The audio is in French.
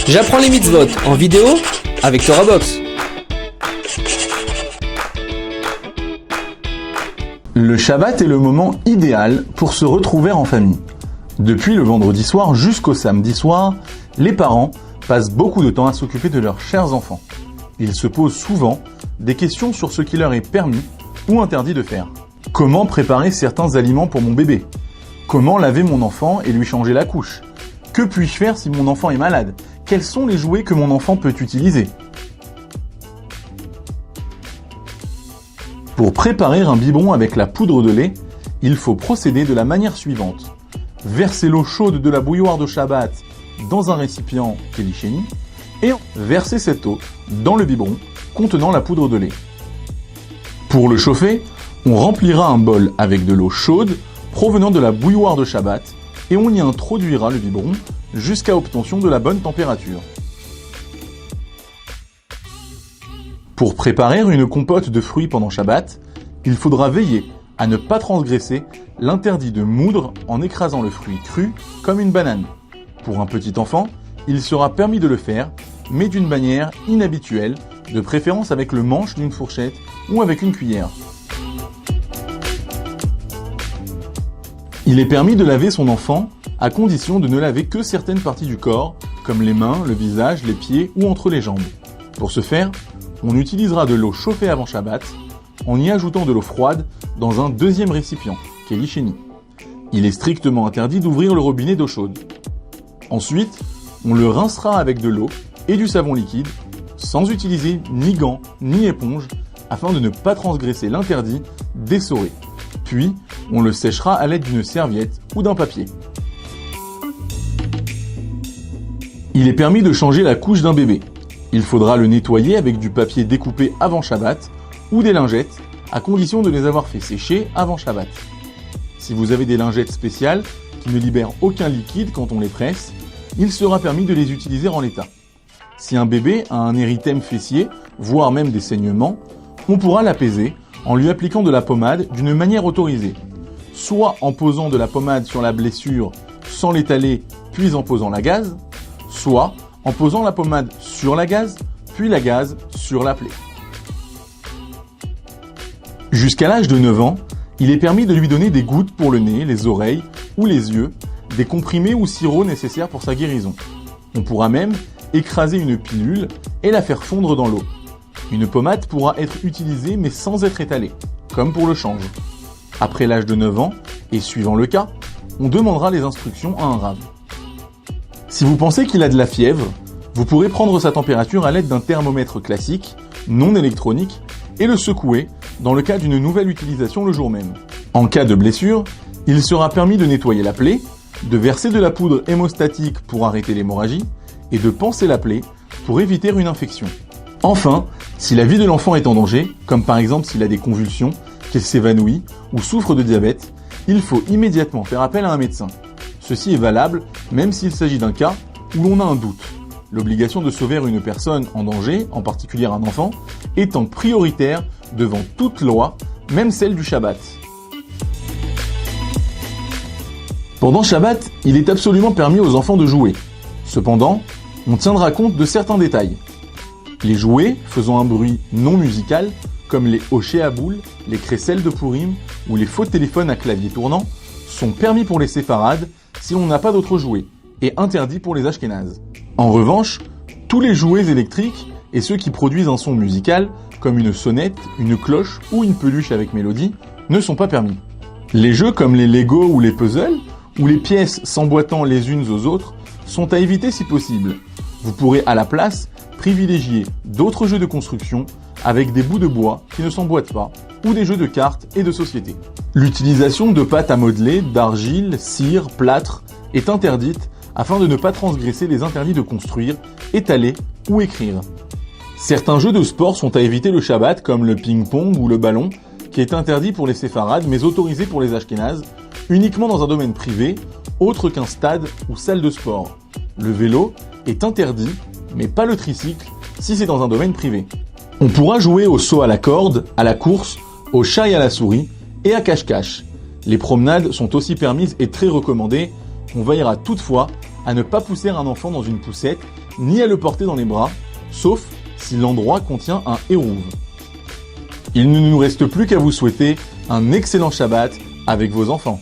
J'apprends les mitzvot en vidéo avec TorahBox. Le Shabbat est le moment idéal pour se retrouver en famille. Depuis le vendredi soir jusqu'au samedi soir, les parents passent beaucoup de temps à s'occuper de leurs chers enfants. Ils se posent souvent des questions sur ce qui leur est permis ou interdit de faire. Comment préparer certains aliments pour mon bébé? Comment laver mon enfant et lui changer la couche? Que puis-je faire si mon enfant est malade? Quels sont les jouets que mon enfant peut utiliser? Pour préparer un biberon avec la poudre de lait, il faut procéder de la manière suivante. Verser l'eau chaude de la bouilloire de Shabbat dans un récipient Kélichéni et verser cette eau dans le biberon contenant la poudre de lait. Pour le chauffer, on remplira un bol avec de l'eau chaude provenant de la bouilloire de Shabbat et on y introduira le biberon jusqu'à obtention de la bonne température. Pour préparer une compote de fruits pendant Shabbat, il faudra veiller à ne pas transgresser l'interdit de moudre en écrasant le fruit cru comme une banane. Pour un petit enfant, il sera permis de le faire, mais d'une manière inhabituelle, de préférence avec le manche d'une fourchette ou avec une cuillère. Il est permis de laver son enfant à condition de ne laver que certaines parties du corps, comme les mains, le visage, les pieds ou entre les jambes. Pour ce faire, on utilisera de l'eau chauffée avant Shabbat, en y ajoutant de l'eau froide dans un deuxième récipient, Kélichéni. Il est strictement interdit d'ouvrir le robinet d'eau chaude. Ensuite, on le rincera avec de l'eau et du savon liquide, sans utiliser ni gants ni éponge, afin de ne pas transgresser l'interdit d'essorer. Puis, on le séchera à l'aide d'une serviette ou d'un papier. Il est permis de changer la couche d'un bébé. Il faudra le nettoyer avec du papier découpé avant Shabbat ou des lingettes, à condition de les avoir fait sécher avant Shabbat. Si vous avez des lingettes spéciales qui ne libèrent aucun liquide quand on les presse, il sera permis de les utiliser en l'état. Si un bébé a un érythème fessier, voire même des saignements, on pourra l'apaiser en lui appliquant de la pommade d'une manière autorisée, soit en posant de la pommade sur la blessure sans l'étaler puis en posant la gaze, soit en posant la pommade sur la gaze, puis la gaze sur la plaie. Jusqu'à l'âge de 9 ans, il est permis de lui donner des gouttes pour le nez, les oreilles ou les yeux, des comprimés ou sirops nécessaires pour sa guérison. On pourra même écraser une pilule et la faire fondre dans l'eau. Une pommade pourra être utilisée mais sans être étalée, comme pour le change. Après l'âge de 9 ans, et suivant le cas, on demandera les instructions à un rave. Si vous pensez qu'il a de la fièvre, vous pourrez prendre sa température à l'aide d'un thermomètre classique, non électronique, et le secouer dans le cas d'une nouvelle utilisation le jour même. En cas de blessure, il sera permis de nettoyer la plaie, de verser de la poudre hémostatique pour arrêter l'hémorragie, et de panser la plaie pour éviter une infection. Enfin, si la vie de l'enfant est en danger, comme par exemple s'il a des convulsions, qu'il s'évanouit ou souffre de diabète, il faut immédiatement faire appel à un médecin. Ceci est valable même s'il s'agit d'un cas où l'on a un doute. L'obligation de sauver une personne en danger, en particulier un enfant, étant prioritaire devant toute loi, même celle du Shabbat. Pendant Shabbat, il est absolument permis aux enfants de jouer. Cependant, on tiendra compte de certains détails. Les jouets faisant un bruit non musical, comme les hochets à boules, les crécelles de Pourim ou les faux téléphones à clavier tournant, sont permis pour les séfarades si on n'a pas d'autres jouets, et interdits pour les ashkénazes. En revanche, tous les jouets électriques et ceux qui produisent un son musical, comme une sonnette, une cloche ou une peluche avec mélodie, ne sont pas permis. Les jeux comme les Lego ou les puzzles, où les pièces s'emboîtant les unes aux autres, sont à éviter si possible. Vous pourrez à la place privilégier d'autres jeux de construction avec des bouts de bois qui ne s'emboîtent pas, ou des jeux de cartes et de société. L'utilisation de pâte à modeler, d'argile, cire, plâtre est interdite afin de ne pas transgresser les interdits de construire, étaler ou écrire. Certains jeux de sport sont à éviter le Shabbat comme le ping-pong ou le ballon, qui est interdit pour les séfarades mais autorisé pour les ashkénazes, uniquement dans un domaine privé, autre qu'un stade ou salle de sport. Le vélo est interdit, mais pas le tricycle, si c'est dans un domaine privé. On pourra jouer au saut à la corde, à la course, au chat et à la souris, et à cache-cache. Les promenades sont aussi permises et très recommandées. On veillera toutefois à ne pas pousser un enfant dans une poussette, ni à le porter dans les bras, sauf si l'endroit contient un hérouve. Il ne nous reste plus qu'à vous souhaiter un excellent Shabbat avec vos enfants.